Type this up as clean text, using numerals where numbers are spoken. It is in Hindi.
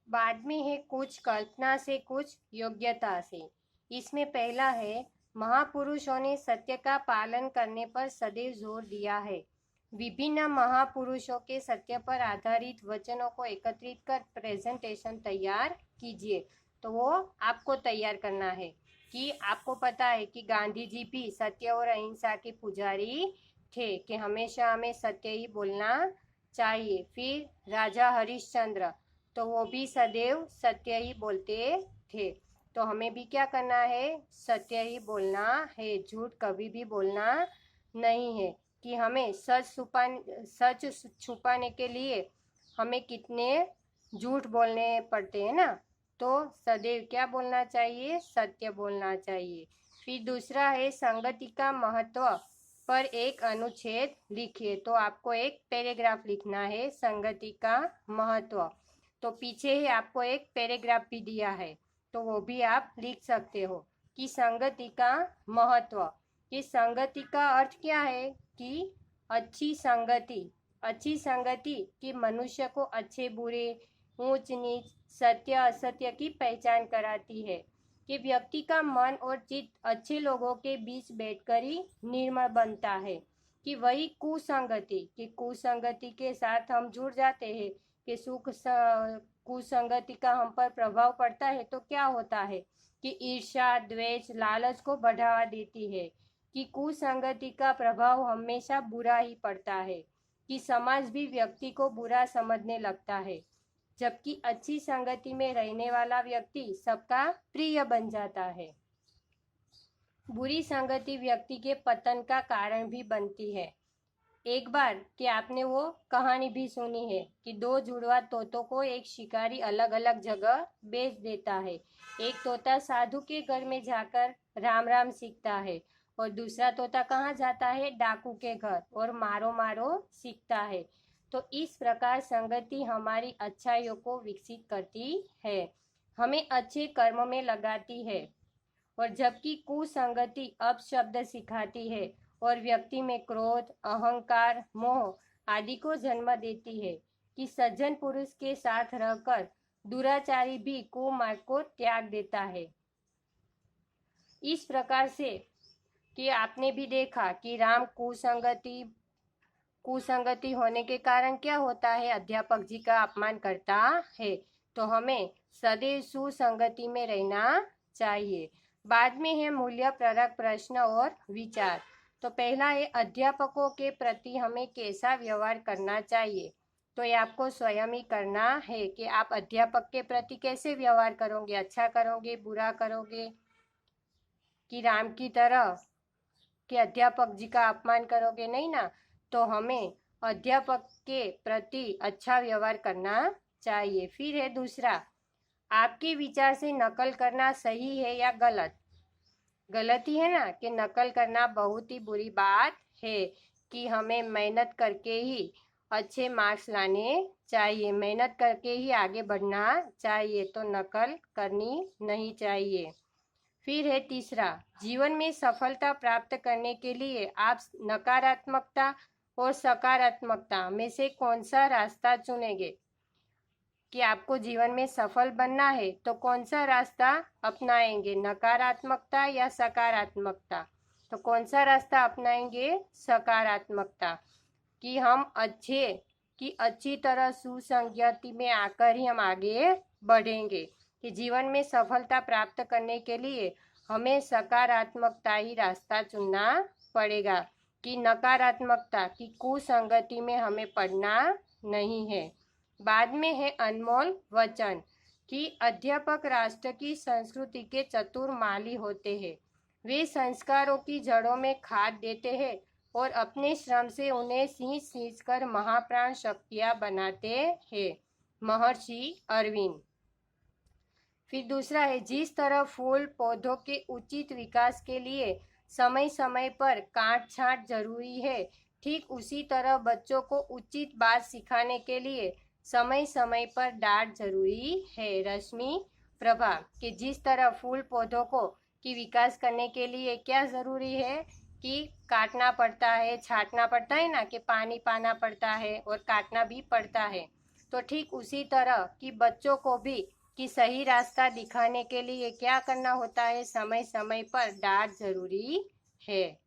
बाद में है कुछ कल्पना से कुछ योग्यता से। इसमें पहला है, महापुरुषों ने सत्य का पालन करने पर सदैव जोर दिया है। विभिन्न महापुरुषों के सत्य पर आधारित वचनों को एकत्रित कर प्रेजेंटेशन तैयार कीजिए। तो वो आपको तैयार करना है कि आपको पता है कि गांधी जी भी सत्य और अहिंसा के पुजारी थे, कि हमेशा हमें सत्य ही बोलना चाहिए। फिर राजा हरिश्चंद्र, तो वो भी सदैव सत्य ही बोलते थे। तो हमें भी क्या करना है, सत्य ही बोलना है, झूठ कभी भी बोलना नहीं है। कि हमें सच छुपाने के लिए हमें कितने झूठ बोलने पड़ते हैं ना। तो सदैव क्या बोलना चाहिए, सत्य बोलना चाहिए। फिर दूसरा है, संगति का महत्व पर एक अनुच्छेद लिखिए। तो आपको एक पैराग्राफ लिखना है, संगति का महत्व। तो पीछे ही आपको एक पैराग्राफ भी दिया है, तो वो भी आप लिख सकते हो कि संगति का महत्व। कि संगति का अर्थ क्या है कि अच्छी संगति कि मनुष्य को अच्छे बुरे, ऊंच नीच, सत्य असत्य की पहचान कराती है। कि व्यक्ति का मन और चित्त अच्छे लोगों के बीच बैठकर ही निर्मल बनता है। कि वही कुसंगति के साथ हम जुड़ जाते हैं, कि कुसंगति का हम पर प्रभाव पड़ता है तो क्या होता है कि ईर्ष्या, द्वेष, लालच को बढ़ावा देती है। कि कुसंगति का प्रभाव हमेशा बुरा ही पड़ता है, कि समाज भी व्यक्ति को बुरा समझने लगता है, जबकि अच्छी संगति में रहने वाला व्यक्ति सबका प्रिय बन जाता है। बुरी संगति व्यक्ति के पतन का कारण भी बनती है। एक बार कि आपने वो कहानी भी सुनी है कि दो जुड़वा तोतों को एक शिकारी अलग अलग जगह बेच देता है। एक तोता साधु के घर में जाकर राम राम सीखता है और दूसरा तोता कहाँ जाता है, डाकू के घर, और मारो मारो सीखता है। तो इस प्रकार संगति हमारी अच्छाइयों को विकसित करती है, हमें अच्छे कर्म में लगाती है, और जबकि कुसंगति अपशब्द सिखाती है और व्यक्ति में क्रोध, अहंकार, मोह आदि को जन्म देती है। कि सज्जन पुरुष के साथ रहकर दुराचारी भी कुमार्ग को त्याग देता है। इस प्रकार से कि आपने भी देखा कि राम कुसंगति होने के कारण क्या होता है, अध्यापक जी का अपमान करता है। तो हमें सदैव सुसंगति में रहना चाहिए। बाद में है मूल्य परक प्रश्न और विचार। तो पहला है, अध्यापकों के प्रति हमें कैसा व्यवहार करना चाहिए। तो ये आपको स्वयं ही करना है कि आप अध्यापक के प्रति कैसे व्यवहार करोगे, अच्छा करोगे, बुरा करोगे, कि राम की तरह कि अध्यापक जी का अपमान करोगे, नहीं ना। तो हमें अध्यापक के प्रति अच्छा व्यवहार करना चाहिए। फिर है दूसरा, आपके विचार से नकल करना सही है या गलत। गलती है ना, कि नकल करना बहुत ही बुरी बात है, कि हमें मेहनत करके ही अच्छे मार्क्स लाने चाहिए, मेहनत करके ही आगे बढ़ना चाहिए, तो नकल करनी नहीं चाहिए। फिर है तीसरा, जीवन में सफलता प्राप्त करने के लिए आप नकारात्मकता और सकारात्मकता में से कौन सा रास्ता चुनेंगे। कि आपको जीवन में सफल बनना है तो कौन सा रास्ता अपनाएंगे, नकारात्मकता या सकारात्मकता। तो कौन सा रास्ता अपनाएंगे, सकारात्मकता। कि हम अच्छी तरह सुसंगति में आकर ही हम आगे बढ़ेंगे। कि जीवन में सफलता प्राप्त करने के लिए हमें सकारात्मकता ही रास्ता चुनना पड़ेगा, कि नकारात्मकता की कुसंगति में हमें पड़ना नहीं है। बाद में है अनमोल वचन। कि अध्यापक राष्ट्र की संस्कृति के चतुर माली होते हैं। वे संस्कारों की जड़ों में खाद देते हैं और अपने श्रम से उन्हें सींच सींच कर महाप्राण शक्तियां बनाते हैं। महर्षि अरविंद। फिर दूसरा है, जिस तरह फूल पौधों के उचित विकास के लिए समय समय पर काट छांट जरूरी है, ठीक उसी तरह बच्चों को उचित बात सिखाने के लिए समय समय पर डांट जरूरी है। रश्मि प्रभा। कि जिस तरह फूल पौधों को की विकास करने के लिए क्या जरूरी है, कि काटना पड़ता है, छांटना पड़ता है ना, कि पानी पाना पड़ता है और काटना भी पड़ता है। तो ठीक उसी तरह कि बच्चों को भी कि सही रास्ता दिखाने के लिए क्या करना होता है, समय समय पर डांट जरूरी है।